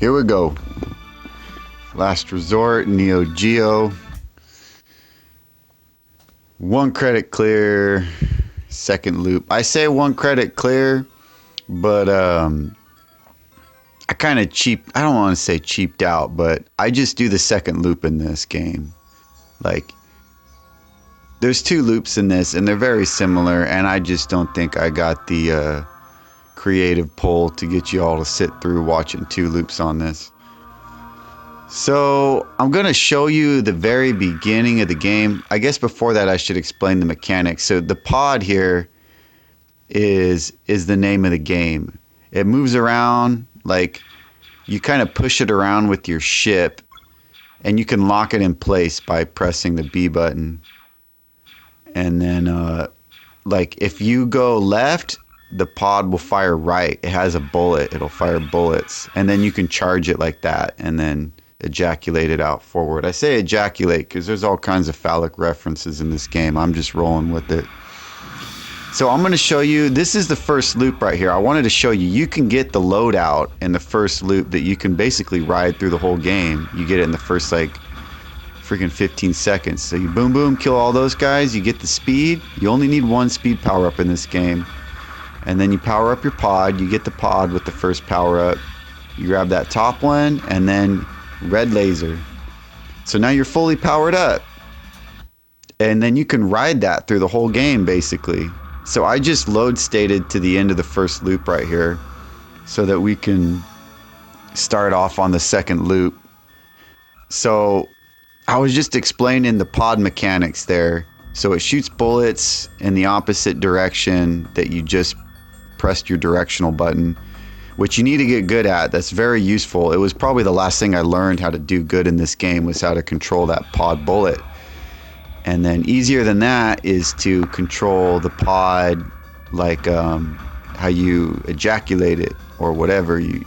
Here we go. Last Resort, Neo Geo. 1 credit clear, second loop. I say 1 credit clear, but I kind of I don't want to say cheaped out, but I just do the second loop in this game. Like, there's 2 loops in this, and they're very similar, and I just don't think I got the creative pull to get you all to sit through watching 2 loops on this. So I'm going to show you the very beginning of the game. I guess before that I should explain the mechanics. So the pod here is the name of the game. It moves around, like you kind of push it around with your ship, and you can lock it in place by pressing the B button. And then like if you go left, the pod will fire right. It has a bullet. It'll fire bullets. And then you can charge it like that and then ejaculate it out forward. I say ejaculate because there's all kinds of phallic references in this game. I'm just rolling with it. So I'm going to show you, this is the first loop right here. I wanted to show you, you can get the loadout in the first loop that you can basically ride through the whole game. You get it in the first like freaking 15 seconds. So you boom boom, kill all those guys, you get the speed. You only need 1 speed power up in this game. And then you power up your pod, you get the pod with the first power up. You grab that top one and then red laser. So now you're fully powered up. And then you can ride that through the whole game basically. So I just load stated to the end of the first loop right here so that we can start off on the second loop. So I was just explaining the pod mechanics there. So it shoots bullets in the opposite direction that you just pressed your directional button, which you need to get good at. That's very useful. It was probably the last thing I learned how to do good in this game, was how to control that pod bullet. And then easier than that is to control the pod like how you ejaculate it or whatever. You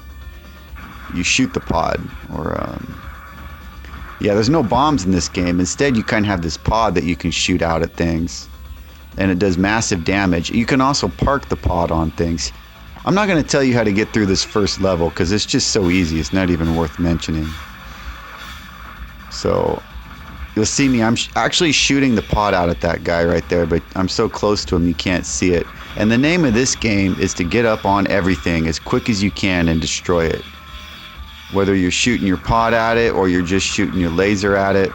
shoot the pod or yeah, there's no bombs in this game. Instead, you kind of have this pod that you can shoot out at things, and it does massive damage. You can also park the pod on things. I'm not going to tell you how to get through this first level because it's just so easy. It's not even worth mentioning. So you'll see me. I'm actually shooting the pod out at that guy right there, but I'm so close to him you can't see it. And the name of this game is to get up on everything as quick as you can and destroy it. Whether you're shooting your pod at it or you're just shooting your laser at it.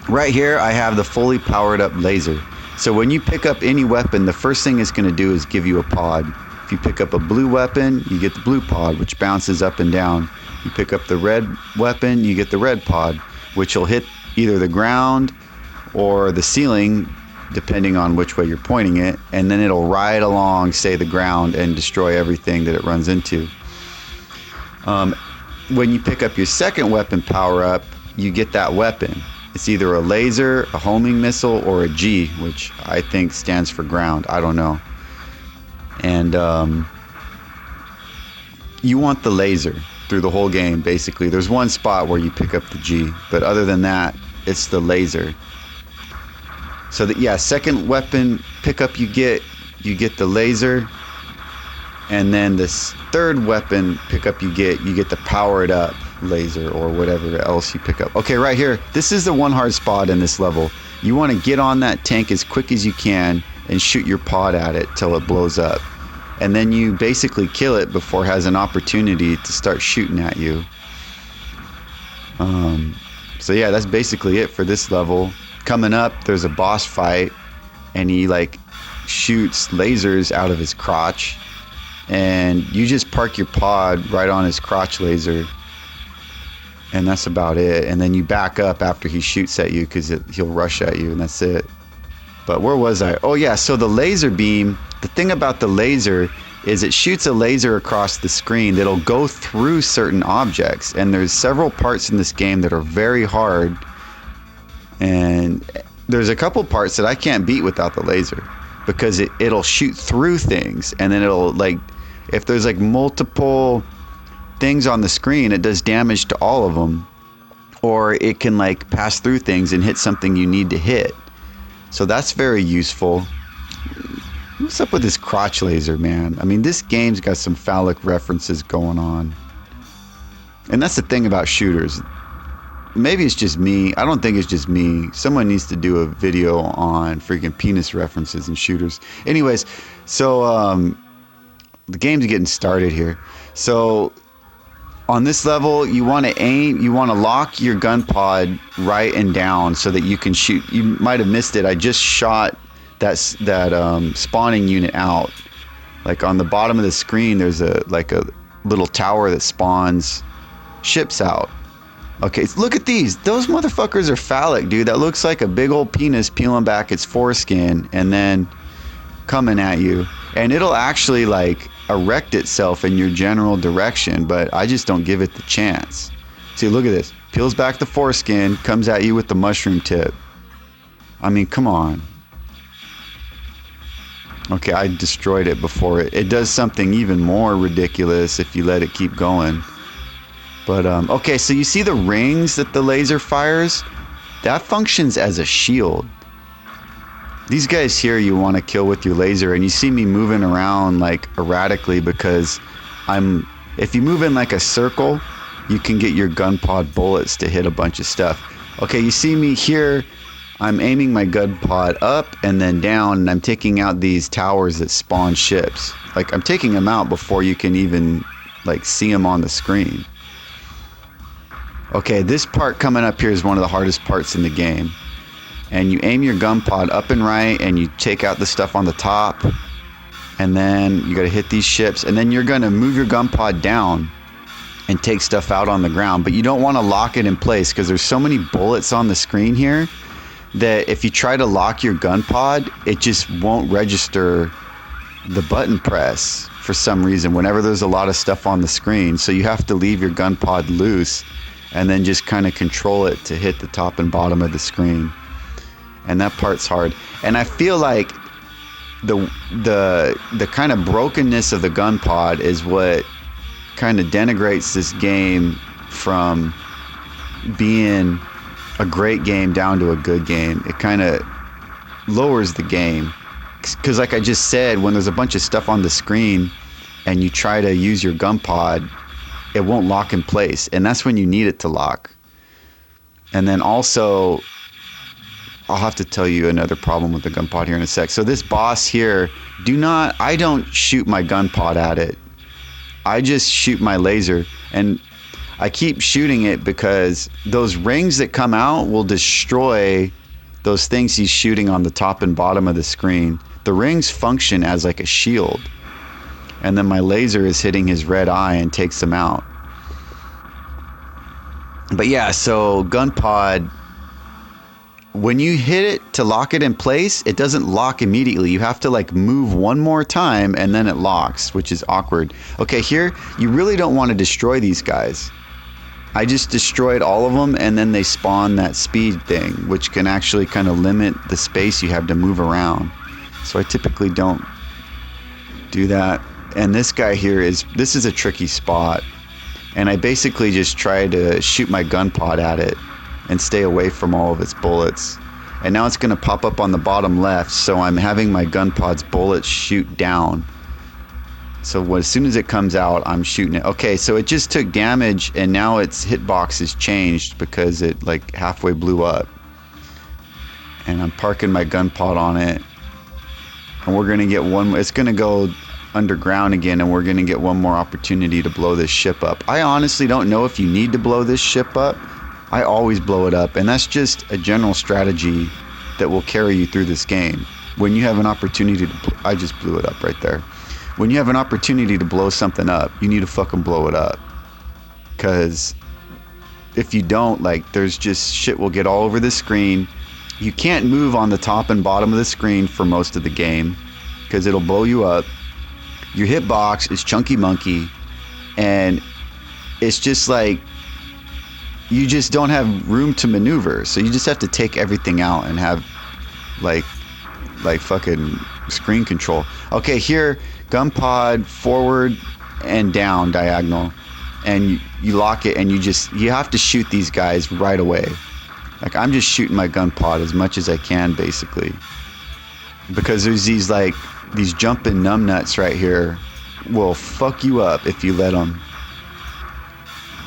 Right here I have the fully powered up laser. So when you pick up any weapon, the first thing it's going to do is give you a pod. If you pick up a blue weapon, you get the blue pod, which bounces up and down. You pick up the red weapon, you get the red pod, which will hit either the ground or the ceiling, depending on which way you're pointing it, and then it'll ride along, say, the ground and destroy everything that it runs into. When you pick up your second weapon power-up, you get that weapon. It's either a laser, a homing missile, or a G, which I think stands for ground. I don't know. And you want the laser through the whole game, basically. There's one spot where you pick up the G, but other than that, it's the laser. So that, yeah, second weapon pickup you get the laser, and then this third weapon pickup you get the powered up laser or whatever else you pick up. Okay, right here, this is the one hard spot in this level. You want to get on that tank as quick as you can and shoot your pod at it till it blows up. And then you basically kill it before it has an opportunity to start shooting at you. So yeah, that's basically it for this level. Coming up, there's a boss fight, and he like shoots lasers out of his crotch, and you just park your pod right on his crotch laser, and that's about it. And then you back up after he shoots at you because he'll rush at you, and that's it. But where was I? Oh yeah, so the laser beam, the thing about the laser is it shoots a laser across the screen that'll go through certain objects, and there's several parts in this game that are very hard, and there's a couple parts that I can't beat without the laser because it'll shoot through things, and then it'll like, if there's like multiple things on the screen, it does damage to all of them, or it can like pass through things and hit something you need to hit. So that's very useful. What's up with this crotch laser, man? I mean, this game's got some phallic references going on. And that's the thing about shooters. Maybe it's just me. I don't think it's just me. Someone needs to do a video on freaking penis references and shooters. Anyways, so the game's getting started here. So on this level, you want to aim, you want to lock your gun pod right and down so that you can shoot. You might have missed it. I just shot that spawning unit out. Like on the bottom of the screen, there's a little tower that spawns ships out. Okay, look at these. Those motherfuckers are phallic, dude. That looks like a big old penis peeling back its foreskin and then coming at you. And it'll actually like erect itself in your general direction, but I just don't give it the chance. See, look at this. Peels back the foreskin, comes at you with the mushroom tip. I mean, come on. Okay, I destroyed it before it does something even more ridiculous if you let it keep going. But, okay, so you see the rings that the laser fires? That functions as a shield. These guys here you want to kill with your laser, and you see me moving around like erratically because if you move in like a circle, you can get your gun pod bullets to hit a bunch of stuff. Okay, you see me here, I'm aiming my gun pod up and then down, and I'm taking out these towers that spawn ships. Like, I'm taking them out before you can even like see them on the screen. Okay, this part coming up here is one of the hardest parts in the game. And you aim your gun pod up and right, and you take out the stuff on the top, and then you gotta hit these ships, and then you're gonna move your gun pod down and take stuff out on the ground. But you don't wanna lock it in place because there's so many bullets on the screen here that if you try to lock your gun pod, it just won't register the button press for some reason whenever there's a lot of stuff on the screen. So you have to leave your gun pod loose and then just kind of control it to hit the top and bottom of the screen. And that part's hard. And I feel like the kind of brokenness of the gun pod is what kind of denigrates this game from being a great game down to a good game. It kind of lowers the game. Because like I just said, when there's a bunch of stuff on the screen and you try to use your gun pod, it won't lock in place, and that's when you need it to lock. And then also, I'll have to tell you another problem with the gun pod here in a sec. So this boss here, I don't shoot my gun pod at it. I just shoot my laser, and I keep shooting it because those rings that come out will destroy those things he's shooting on the top and bottom of the screen. The rings function as like a shield. And then my laser is hitting his red eye and takes him out. But yeah, so gun pod, when you hit it to lock it in place, it doesn't lock immediately. You have to like move one more time and then it locks, which is awkward. Okay, here, you really don't want to destroy these guys. I just destroyed all of them, and then they spawn that speed thing, which can actually kind of limit the space you have to move around. So I typically don't do that. And this guy here this is a tricky spot, and I basically just try to shoot my gun pod at it and stay away from all of its bullets. And now it's going to pop up on the bottom left, so I'm having my gun pod's bullets shoot down. So as soon as it comes out, I'm shooting it. Okay, so it just took damage, and now its hitbox has changed because it like halfway blew up. And I'm parking my gun pod on it, and we're going to get it's going to go underground again, and we're going to get one more opportunity to blow this ship up. I honestly don't know if you need to blow this ship up. I always blow it up, and that's just a general strategy that will carry you through this game. When you have an opportunity I just blew it up right there. When you have an opportunity to blow something up, you need to fucking blow it up. Because if you don't, like, there's just shit will get all over the screen. You can't move on the top and bottom of the screen for most of the game because it'll blow you up. Your hitbox is chunky monkey, and it's just like you just don't have room to maneuver. So you just have to take everything out and have like fucking screen control. Okay, here, gun pod forward and down diagonal, and you lock it, and you have to shoot these guys right away. Like, I'm just shooting my gun pod as much as I can, basically, because there's these jumping numbnuts right here will fuck you up if you let them.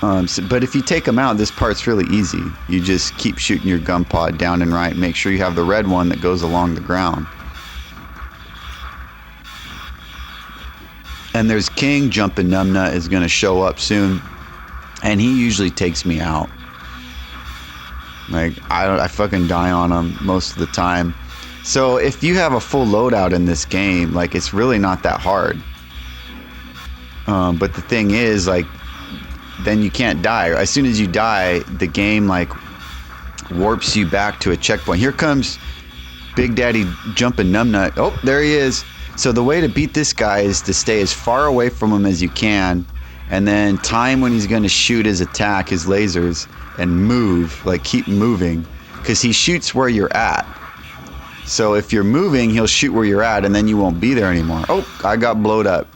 But if you take them out, this part's really easy. You just keep shooting your gun pod down and right. Make sure you have the red one that goes along the ground. And there's King. Jumping Numbnut is going to show up soon. And he usually takes me out. Like, I fucking die on him most of the time. So if you have a full loadout in this game, like, it's really not that hard. But the thing is, like, then you can't die. As soon as you die, the game, like, warps you back to a checkpoint. Here comes Big Daddy Jumping Numbnut. Oh, there he is. So the way to beat this guy is to stay as far away from him as you can, and then time when he's going to shoot his attack, his lasers, and move, like, keep moving, because he shoots where you're at. So if you're moving, he'll shoot where you're at, and then you won't be there anymore. Oh, I got blowed up.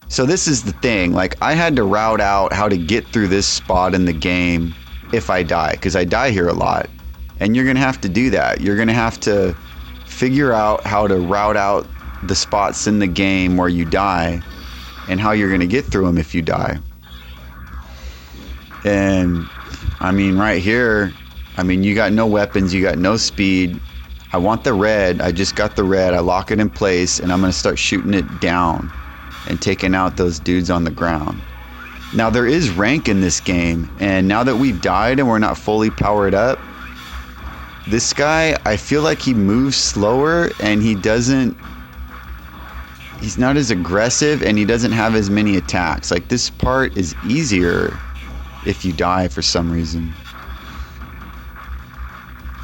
So this is the thing, like, I had to route out how to get through this spot in the game if I die, because I die here a lot. And you're going to have to do that. You're going to have to figure out how to route out the spots in the game where you die and how you're going to get through them if you die. And, I mean, right here, I mean, you got no weapons, you got no speed. I want the red. I just got the red. I lock it in place, and I'm going to start shooting it down and taking out those dudes on the ground. Now, there is rank in this game, and now that we've died and we're not fully powered up, this guy, I feel like he moves slower, and he's not as aggressive, and he doesn't have as many attacks. Like, this part is easier if you die for some reason.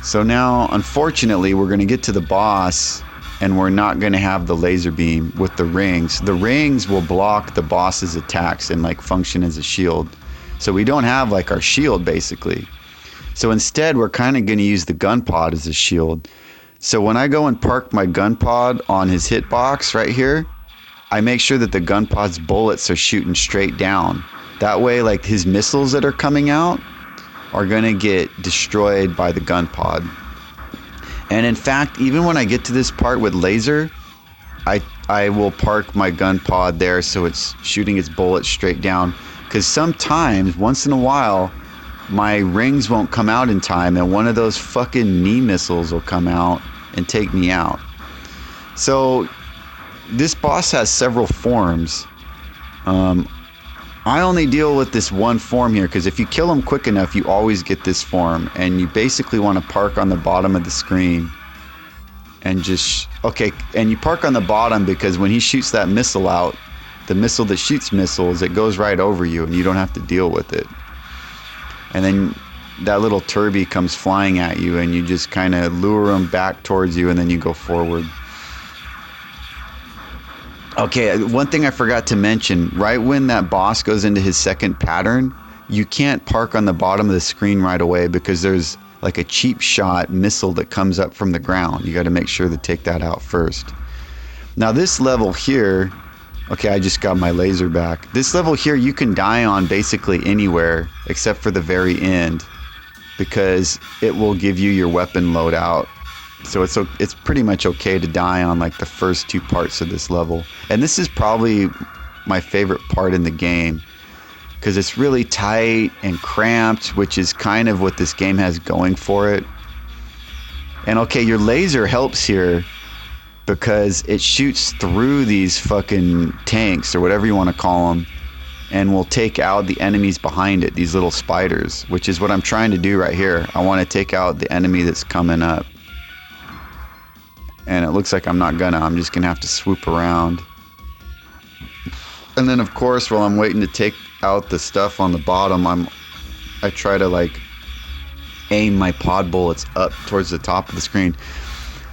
So now, unfortunately, we're going to get to the boss, and we're not going to have the laser beam with the rings. The rings will block the boss's attacks and, like, function as a shield. So we don't have, like, our shield, basically. So instead, we're kind of going to use the gun pod as a shield. So when I go and park my gun pod on his hitbox right here, I make sure that the gun pod's bullets are shooting straight down. That way, like, his missiles that are coming out are going to get destroyed by the gun pod. And in fact, even when I get to this part with laser, I will park my gun pod there so it's shooting its bullets straight down. Because sometimes, once in a while, my rings won't come out in time, and one of those fucking knee missiles will come out and take me out. So this boss has several forms. I only deal with this one form here, because if you kill him quick enough, you always get this form, and you basically want to park on the bottom of the screen and just, okay, and you park on the bottom because when he shoots that missile out, the missile that shoots missiles, it goes right over you and you don't have to deal with it. And then that little turby comes flying at you, and you just kind of lure him back towards you, and then you go forward. Okay, one thing I forgot to mention, right when that boss goes into his second pattern, you can't park on the bottom of the screen right away because there's like a cheap shot missile that comes up from the ground. You got to make sure to take that out first. Now this level here, okay, I just got my laser back. This level here, you can die on basically anywhere except for the very end, because it will give you your weapon loadout. So it's pretty much okay to die on like the first two parts of this level. And this is probably my favorite part in the game, because it's really tight and cramped, which is kind of what this game has going for it. And okay, your laser helps here because it shoots through these fucking tanks or whatever you want to call them, and will take out the enemies behind it, these little spiders, which is what I'm trying to do right here. I want to take out the enemy that's coming up. And it looks like I'm not gonna. I'm just gonna have to swoop around. And then of course, while I'm waiting to take out the stuff on the bottom, I try to like aim my pod bullets up towards the top of the screen.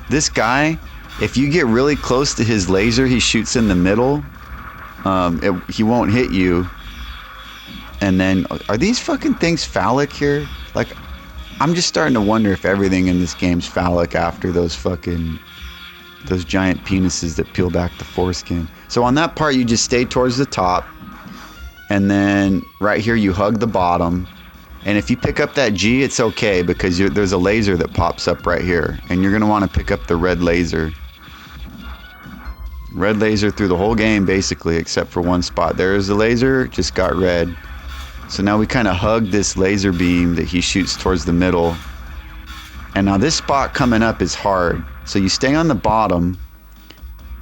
This guy, if you get really close to his laser, he shoots in the middle. He won't hit you. And then, are these fucking things phallic here? Like, I'm just starting to wonder if everything in this game's phallic after those giant penises that peel back the foreskin. So on that part, you just stay towards the top, and then right here you hug the bottom. And if you pick up that G, it's okay, because there's a laser that pops up right here, and you're gonna want to pick up the red laser. Red laser through the whole game, basically, except for one spot. There's the laser, just got red. So now we kind of hug this laser beam that he shoots towards the middle. And now this spot coming up is hard. So you stay on the bottom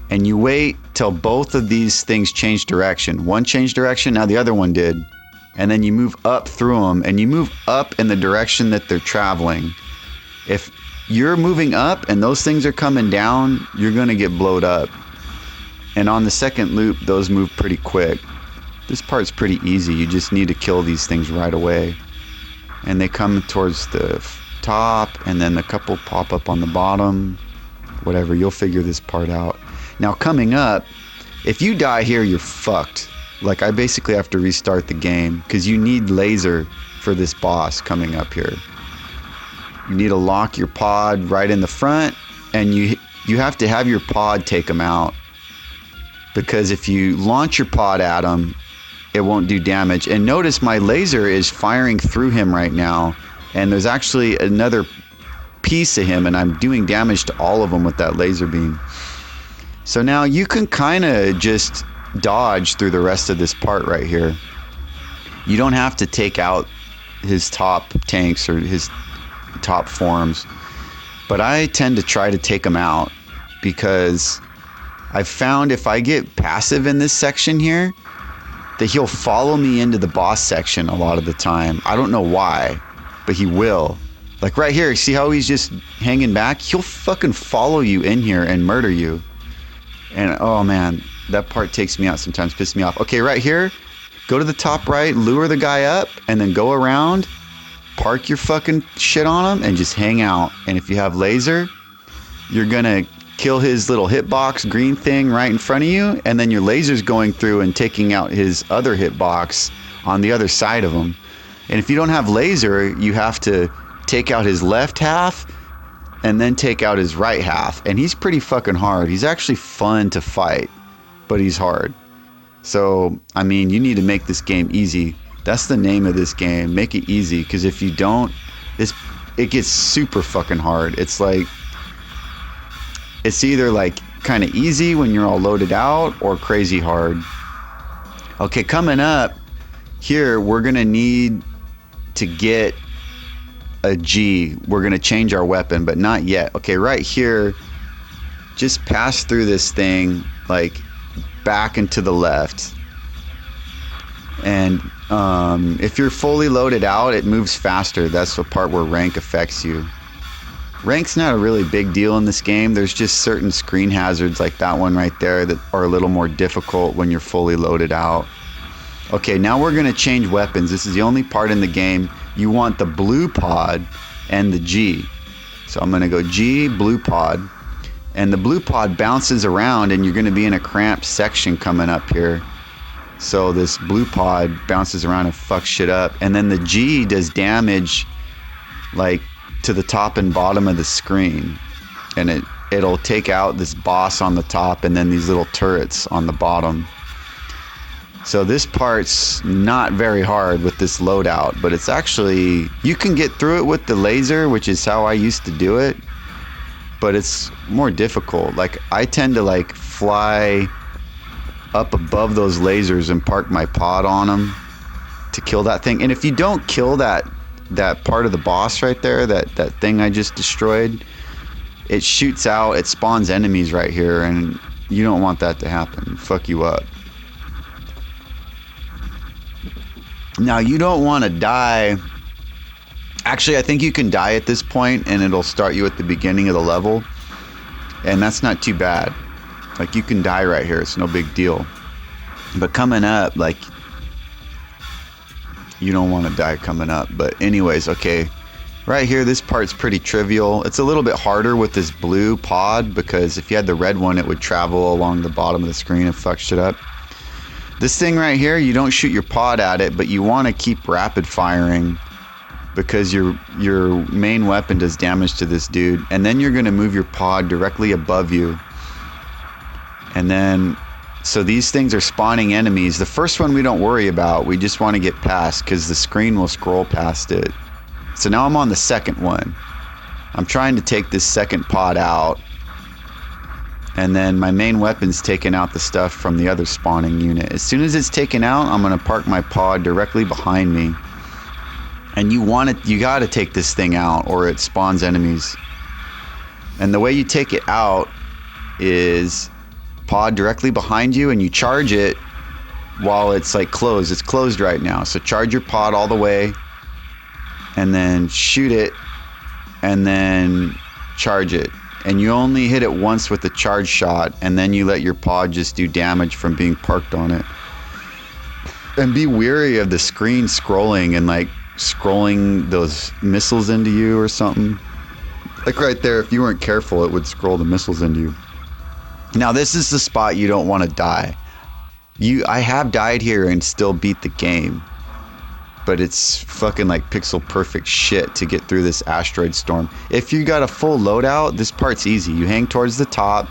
and you wait till both of these things change direction. One changed direction, now the other one did. And then you move up through them, and you move up in the direction that they're traveling. If you're moving up and those things are coming down, you're gonna get blowed up. And on the second loop, those move pretty quick. This part's pretty easy. You just need to kill these things right away. And they come towards the top, and then a couple pop up on the bottom. Whatever, you'll figure this part out. Now coming up, if you die here, you're fucked. Like, I basically have to restart the game because you need laser for this boss coming up here. You need to lock your pod right in the front, and you have to have your pod take them out, because if you launch your pod at him, it won't do damage. And notice my laser is firing through him right now, and there's actually another piece of him, and I'm doing damage to all of them with that laser beam. So now you can kind of just dodge through the rest of this part right here. You don't have to take out his top tanks or his top forms, but I tend to try to take them out because I've found if I get passive in this section here, that he'll follow me into the boss section a lot of the time. I don't know why, but he will. Like right here, see how he's just hanging back? He'll fucking follow you in here and murder you. And oh man, that part takes me out sometimes, pisses me off. Okay, right here, go to the top right, lure the guy up, and then go around, park your fucking shit on him, and just hang out. And if you have laser, you're gonna kill his little hitbox green thing right in front of you, and then your laser's going through and taking out his other hitbox on the other side of him. And if you don't have laser, you have to take out his left half and then take out his right half. And he's pretty fucking hard. He's actually fun to fight, but he's hard. So, I mean, you need to make this game easy. That's the name of this game. Make it easy, because if you don't, it gets super fucking hard. It's like, it's either like kind of easy when you're all loaded out or crazy hard. Okay, coming up here, we're gonna need to get a G. We're gonna change our weapon, but not yet. Okay, right here, just pass through this thing, like back and to the left. And if you're fully loaded out, it moves faster. That's the part where rank affects you. Rank's not a really big deal in this game. There's just certain screen hazards like that one right there that are a little more difficult when you're fully loaded out. Okay, now we're gonna change weapons. This is the only part in the game. You want the blue pod and the G. So I'm gonna go G, blue pod, and the blue pod bounces around, and you're gonna be in a cramped section coming up here. So this blue pod bounces around and fucks shit up. And then the G does damage like to the top and bottom of the screen. And it'll take out this boss on the top and then these little turrets on the bottom. So this part's not very hard with this loadout, but it's actually, you can get through it with the laser, which is how I used to do it, but it's more difficult. Like I tend to like fly up above those lasers and park my pod on them to kill that thing. And if you don't kill that part of the boss right there, that thing I just destroyed, it shoots out, it spawns enemies right here, and you don't want that to happen. Fuck you up. Now you don't want to die. Actually, I think you can die at this point and it'll start you at the beginning of the level, and that's not too bad. Like you can die right here, it's no big deal. But coming up, like, you don't want to die coming up. But anyways, okay, right here, this part's pretty trivial. It's a little bit harder with this blue pod, because if you had the red one, it would travel along the bottom of the screen and fuck shit up. This thing right here, you don't shoot your pod at it, but you want to keep rapid firing, because your main weapon does damage to this dude. And then you're going to move your pod directly above you. And then, so these things are spawning enemies. The first one we don't worry about. We just want to get past, because the screen will scroll past it. So now I'm on the second one. I'm trying to take this second pod out. And then my main weapon's taking out the stuff from the other spawning unit. As soon as it's taken out, I'm gonna park my pod directly behind me. And you gotta take this thing out or it spawns enemies. And the way you take it out is pod directly behind you and you charge it while it's like closed. It's closed right now. So charge your pod all the way and then shoot it and then charge it. And you only hit it once with the charge shot and then you let your pod just do damage from being parked on it. And be wary of the screen scrolling and like scrolling those missiles into you or something. Like right there, if you weren't careful, it would scroll the missiles into you. Now this is the spot you don't want to die. I have died here and still beat the game. But it's fucking like pixel perfect shit to get through this asteroid storm. If you got a full loadout, this part's easy. You hang towards the top.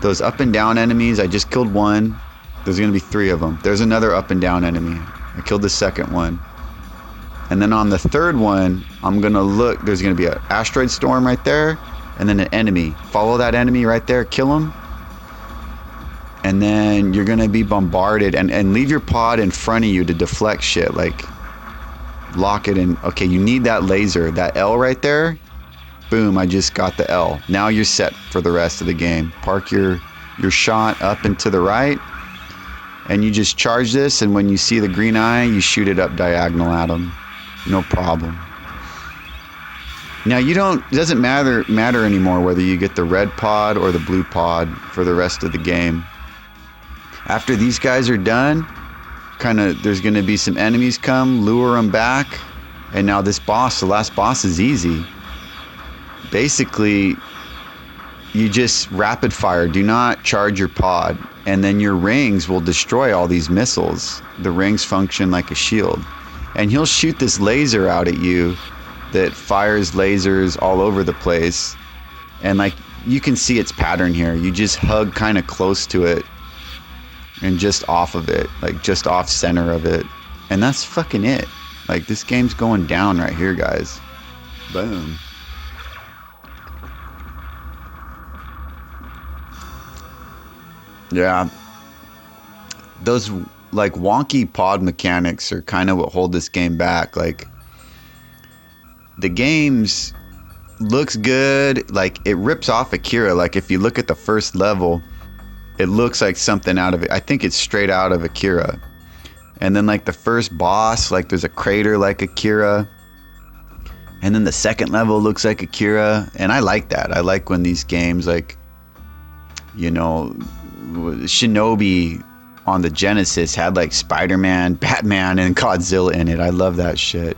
Those up and down enemies, I just killed one. There's gonna be 3 of them. There's another up and down enemy. I killed the second one. And then on the third one, I'm gonna look, there's gonna be an asteroid storm right there, and then an enemy. Follow that enemy right there, kill him. And then you're gonna be bombarded and leave your pod in front of you to deflect shit, like lock it in. Okay, you need that laser, that L right there. Boom, I just got the L. Now you're set for the rest of the game. Park your shot up and to the right, and you just charge this, and when you see the green eye, you shoot it up diagonal at them. No problem. Now it doesn't matter anymore whether you get the red pod or the blue pod for the rest of the game. After these guys are done, there's gonna be some enemies come, lure them back, and now this boss, the last boss, is easy. Basically, you just rapid fire, do not charge your pod, and then your rings will destroy all these missiles. The rings function like a shield. And he'll shoot this laser out at you that fires lasers all over the place. And like, you can see its pattern here. You just hug kind of close to it and just off of it, like just off center of it. And that's fucking it. Like, this game's going down right here, guys. Boom. Yeah. Those like wonky pod mechanics are kind of what hold this game back. Like, the game's looks good. Like, it rips off Akira. Like, if you look at the first level, it looks like something out of it. I think it's straight out of Akira. And then like the first boss, like there's a crater like Akira. And then the second level looks like Akira. And I like that. I like when these games, like, you know, Shinobi on the Genesis had like Spider-Man, Batman, and Godzilla in it. I love that shit.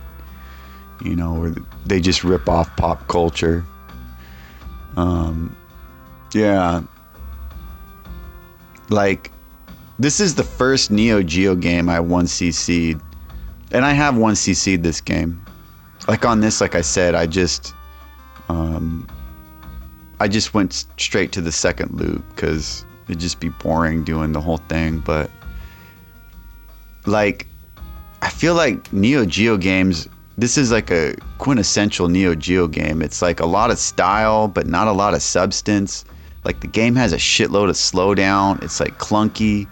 You know, where they just rip off pop culture. Yeah. Like, this is the first Neo Geo game I 1cc'd. And I have 1cc'd this game. Like on this, like I said, I just went straight to the second loop because it'd just be boring doing the whole thing. But like, I feel like Neo Geo games, this is like a quintessential Neo Geo game. It's like a lot of style, but not a lot of substance. Like, the game has a shitload of slowdown. It's like clunky.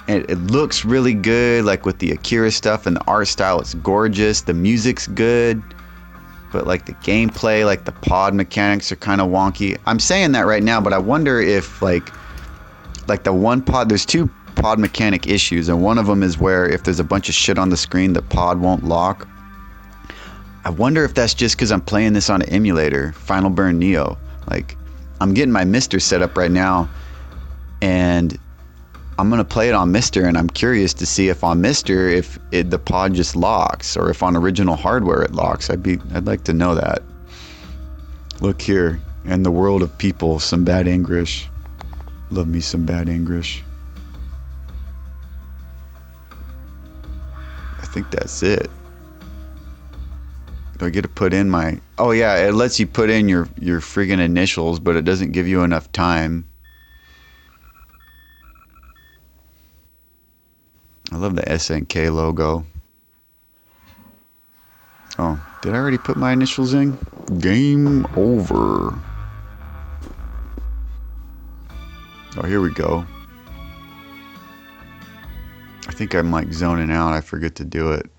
And it looks really good, like with the Akira stuff and the art style. It's gorgeous. The music's good. But like the gameplay, like the pod mechanics are kind of wonky. I'm saying that right now, but I wonder if like the one pod, there's 2 pod mechanic issues. And one of them is where if there's a bunch of shit on the screen, the pod won't lock. I wonder if that's just because I'm playing this on an emulator, Final Burn Neo. Like, I'm getting my Mister set up right now, and I'm gonna play it on Mister, and I'm curious to see if on Mister the pod just locks, or if on original hardware it locks. I'd like to know that. Look here, in the world of people, some bad English. Love me some bad English. I think that's it. Do I get to put in my... Oh yeah, it lets you put in your friggin' initials, but it doesn't give you enough time. I love the SNK logo. Oh, did I already put my initials in? Game over. Oh, here we go. I think I'm like zoning out. I forget to do it.